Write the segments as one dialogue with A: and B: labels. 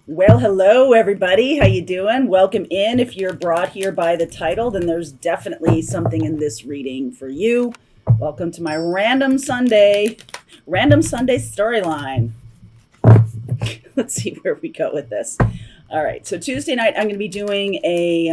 A: Well, hello everybody. How you doing? Welcome in. If you're brought here by the title, then there's definitely something in this reading for you. Welcome to my random Sunday storyline. Let's see where we go with this. All right, so Tuesday night I'm going to be doing a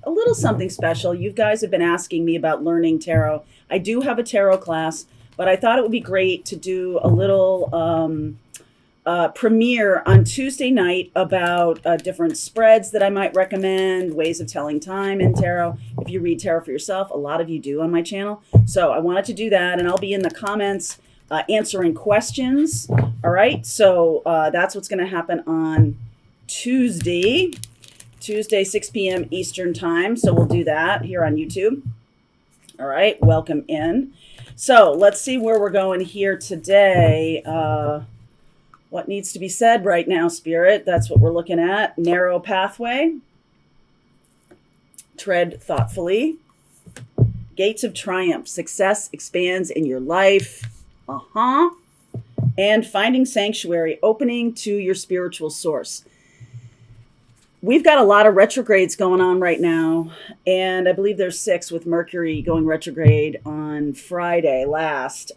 A: little something special. You guys have been asking me about learning tarot. I do have a tarot class, but I thought it would be great to do a little premiere on Tuesday night about different spreads that I might recommend, ways of telling time in tarot. If you read tarot for yourself, a lot of you do on my channel. So I wanted to do that, and I'll be in the comments answering questions. All right, so that's what's going to happen on Tuesday, 6 p.m. Eastern time. So we'll do that here on YouTube. All right, welcome in. So let's see where we're going here today. What needs to be said right now, Spirit? That's what we're looking at. Narrow pathway. Tread thoughtfully. Gates of triumph. Success expands in your life. And finding sanctuary. Opening to your spiritual source. We've got a lot of retrogrades going on right now. And I believe there's 6 with Mercury going retrograde on Friday last.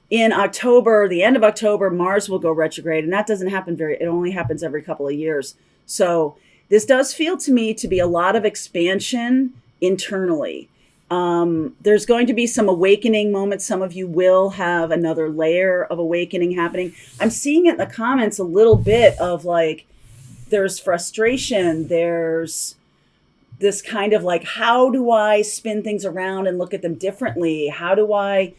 A: In October, the end of October, Mars will go retrograde, and that doesn't happen it only happens every couple of years. So this does feel to me to be a lot of expansion internally. There's going to be some awakening moments. Some of you will have another layer of awakening happening. I'm seeing it in the comments a little bit of like, there's frustration. There's this kind of like, how do I spin things around and look at them differently? How do I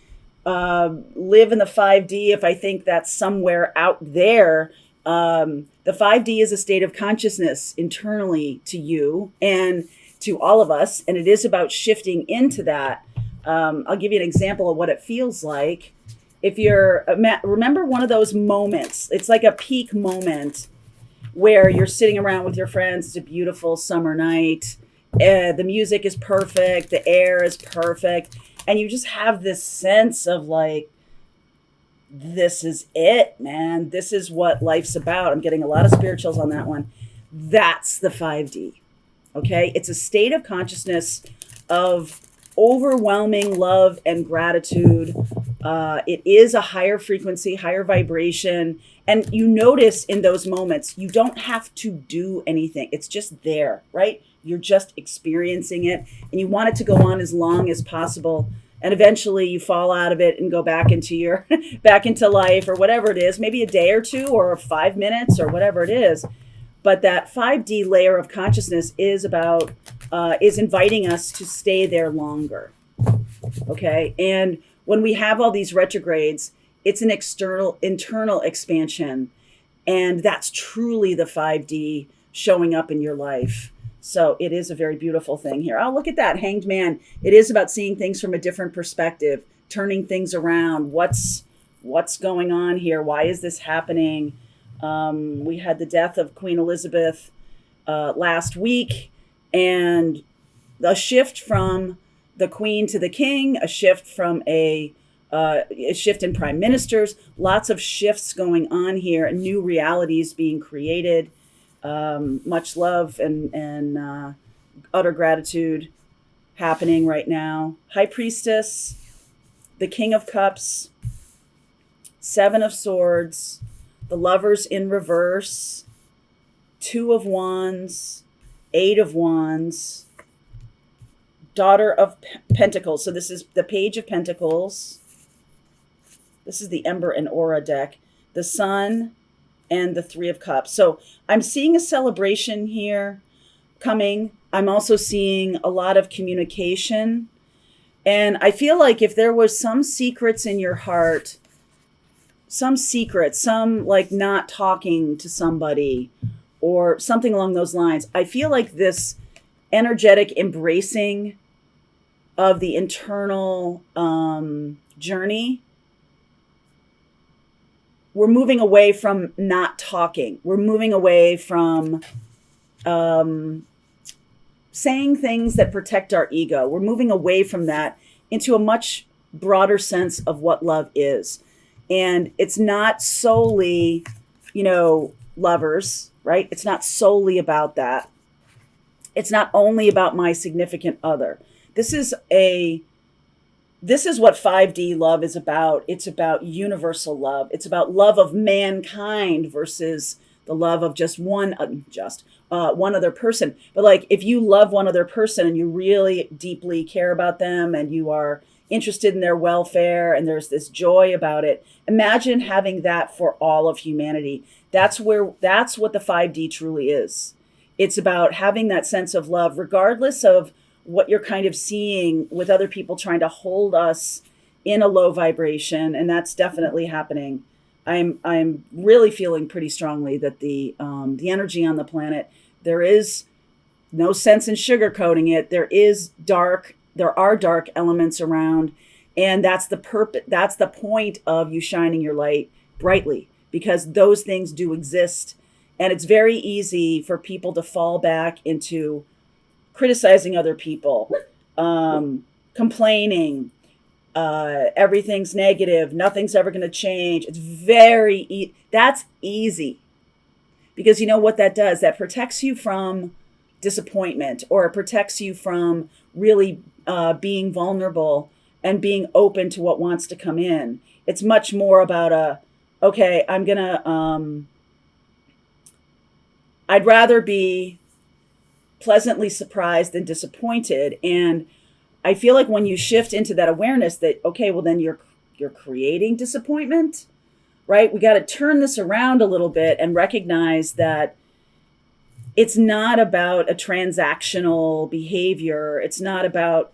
A: live in the 5D if I think that's somewhere out there? The 5D is a state of consciousness internally to you and to all of us, and it is about shifting into that. I'll give you an example of what it feels like. If you're, remember one of those moments, it's like a peak moment where you're sitting around with your friends, it's a beautiful summer night, the music is perfect, the air is perfect, and you just have this sense of like, this is it, man. This is what life's about. I'm getting a lot of spirituals on that one. That's the 5D. Okay. It's a state of consciousness of overwhelming love and gratitude. It is a higher frequency, higher vibration. And you notice in those moments, you don't have to do anything. It's just there, right? You're just experiencing it, and you want it to go on as long as possible. And eventually you fall out of it and go back into back into life or whatever it is, maybe a day or two or 5 minutes or whatever it is. But that 5D layer of consciousness is about, is inviting us to stay there longer. Okay. And when we have all these retrogrades, it's an internal expansion. And that's truly the 5D showing up in your life. So it is a very beautiful thing here. Oh, look at that, Hanged Man. It is about seeing things from a different perspective, turning things around. What's going on here? Why is this happening? We had the death of Queen Elizabeth last week, and a shift from the Queen to the King, a shift from a shift in prime ministers, lots of shifts going on here, and new realities being created. Much love and utter gratitude happening right now. High Priestess, the King of Cups, 7 of Swords, the Lovers in reverse, 2 of Wands, 8 of Wands, Daughter of Pentacles. So this is the Page of Pentacles. This is the Ember and Aura deck. The Sun and the 3 of Cups. So I'm seeing a celebration here coming. I'm also seeing a lot of communication. And I feel like if there was some secrets in your heart, some secrets, some like not talking to somebody or something along those lines, I feel like this energetic embracing of the internal journey, we're moving away from not talking. We're moving away from saying things that protect our ego. We're moving away from that into a much broader sense of what love is. And it's not solely, lovers, right? It's not solely about that. It's not only about my significant other. This is what 5D love is about. It's about universal love. It's about love of mankind versus the love of just one other person. But like, if you love one other person and you really deeply care about them and you are interested in their welfare and there's this joy about it, imagine having that for all of humanity. That's what the 5D truly is. It's about having that sense of love, regardless of what you're kind of seeing with other people trying to hold us in a low vibration. And that's definitely happening. I'm really feeling pretty strongly that the energy on the planet, there is no sense in sugarcoating it. There are dark elements around, and that's the point of you shining your light brightly, because those things do exist. And it's very easy for people to fall back into criticizing other people, complaining, everything's negative, nothing's ever going to change. It's that's easy, because you know what that does? That protects you from disappointment, or it protects you from really being vulnerable and being open to what wants to come in. It's much more about okay, I'd rather be pleasantly surprised than disappointed. And I feel like when you shift into that awareness that, okay, well then you're creating disappointment, right? We got to turn this around a little bit and recognize that it's not about a transactional behavior. It's not about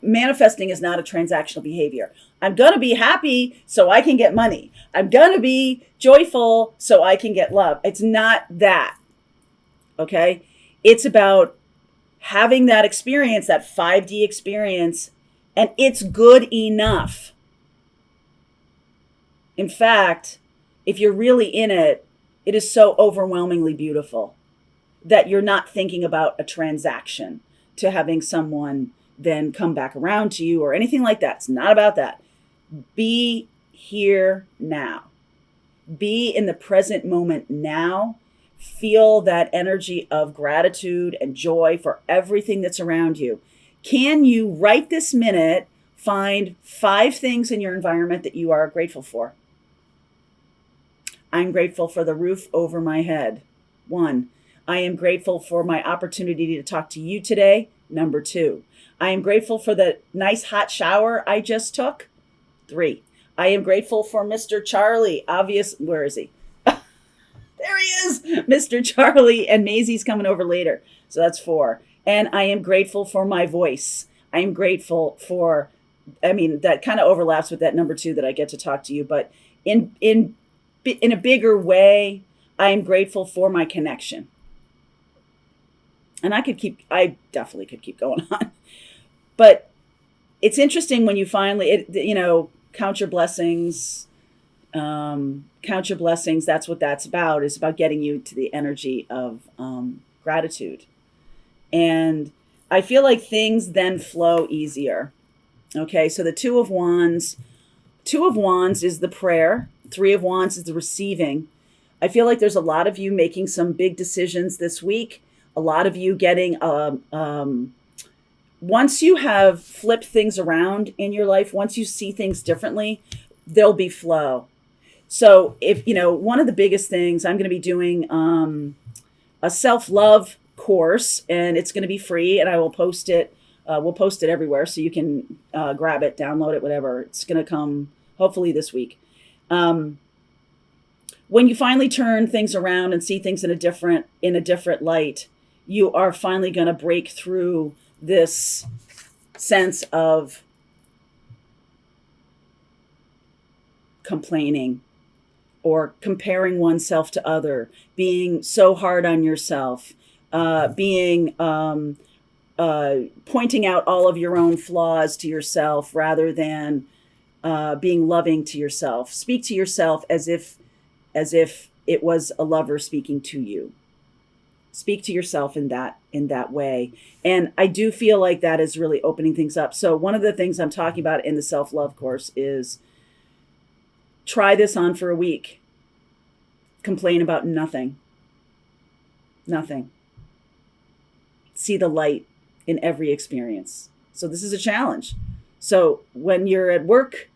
A: manifesting is not a transactional behavior. I'm going to be happy so I can get money. I'm going to be joyful so I can get love. It's not that. Okay? It's about having that experience, that 5D experience, and it's good enough. In fact, if you're really in it, it is so overwhelmingly beautiful that you're not thinking about a transaction to having someone then come back around to you or anything like that. It's not about that. Be here now. Be in the present moment now. Feel that energy of gratitude and joy for everything that's around you. Can you, right this minute, find 5 things in your environment that you are grateful for? I'm grateful for the roof over my head. 1. I am grateful for my opportunity to talk to you today. Number 2. I am grateful for the nice hot shower I just took. 3. I am grateful for Mr. Charlie. Where is he? There he is, Mr. Charlie, and Maisie's coming over later. So that's 4. And I am grateful for my voice. I am grateful for, that kind of overlaps with that number 2 that I get to talk to you. But in a bigger way, I am grateful for my connection. And I definitely could keep going on. But it's interesting when you finally, count your blessings. Count your blessings. That's what that's about. It's about getting you to the energy of gratitude. And I feel like things then flow easier. Okay, so the 2 of Wands. 2 of Wands is the prayer. 3 of Wands is the receiving. I feel like there's a lot of you making some big decisions this week. A lot of you getting, once you have flipped things around in your life, once you see things differently, there'll be flow. So if, one of the biggest things, I'm going to be doing a self-love course, and it's going to be free, and I will post it. We'll post it everywhere so you can grab it, download it, whatever. It's going to come hopefully this week. When you finally turn things around and see things in a different light, you are finally going to break through this sense of complaining or comparing oneself to other, being so hard on yourself, pointing out all of your own flaws to yourself rather than being loving to yourself. Speak to yourself as if it was a lover speaking to you. Speak to yourself in that way. And I do feel like that is really opening things up. So one of the things I'm talking about in the self-love course is try this on for a week. Complain about nothing. Nothing. See the light in every experience. So this is a challenge. So when you're at work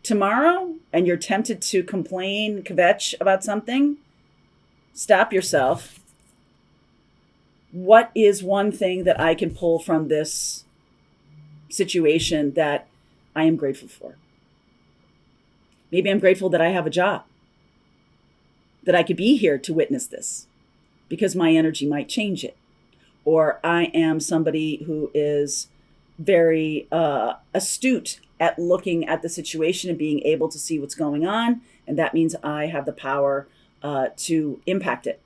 A: tomorrow and you're tempted to complain, kvetch about something, stop yourself. What is one thing that I can pull from this situation that I am grateful for? Maybe I'm grateful that I have a job, that I could be here to witness this because my energy might change it. Or I am somebody who is very astute at looking at the situation and being able to see what's going on. And that means I have the power to impact it.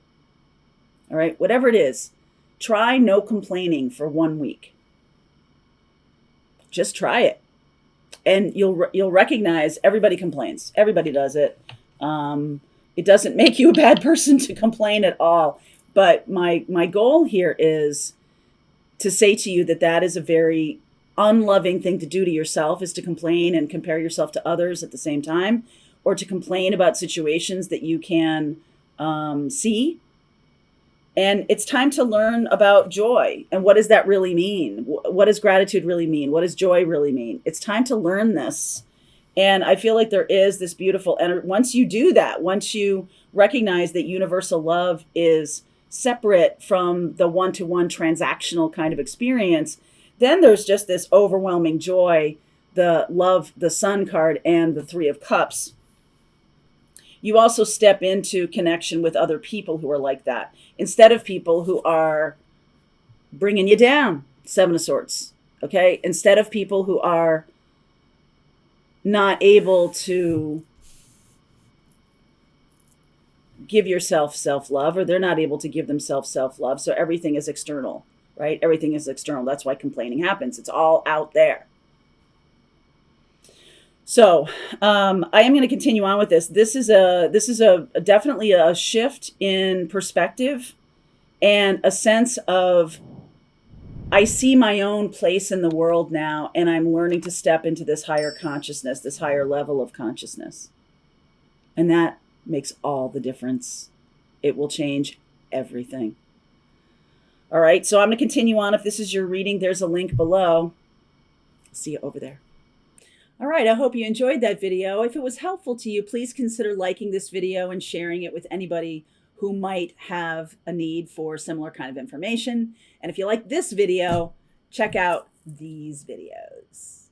A: All right, whatever it is, try no complaining for 1 week. Just try it. And you'll recognize everybody complains. Everybody does it. It doesn't make you a bad person to complain at all. But my goal here is to say to you that that is a very unloving thing to do to yourself, is to complain and compare yourself to others at the same time, or to complain about situations that you can see. And it's time to learn about joy. And what does that really mean? What does gratitude really mean? What does joy really mean? It's time to learn this. And I feel like there is this beautiful energy. Once you do that, once you recognize that universal love is separate from the one-to-one transactional kind of experience, then there's just this overwhelming joy, the love, the Sun card, and the Three of Cups. You also step into connection with other people who are like that, instead of people who are bringing you down, Seven of Swords, okay? Instead of people who are not able to give yourself self-love, or they're not able to give themselves self-love. So everything is external, right? Everything is external. That's why complaining happens. It's all out there. So I am going to continue on with this. This is a definitely a shift in perspective and a sense of, I see my own place in the world now, and I'm learning to step into this higher consciousness, this higher level of consciousness. And that makes all the difference. It will change everything. All right, so I'm going to continue on. If this is your reading, there's a link below. See you over there. All right, I hope you enjoyed that video. If it was helpful to you, please consider liking this video and sharing it with anybody who might have a need for similar kind of information. And if you like this video, check out these videos.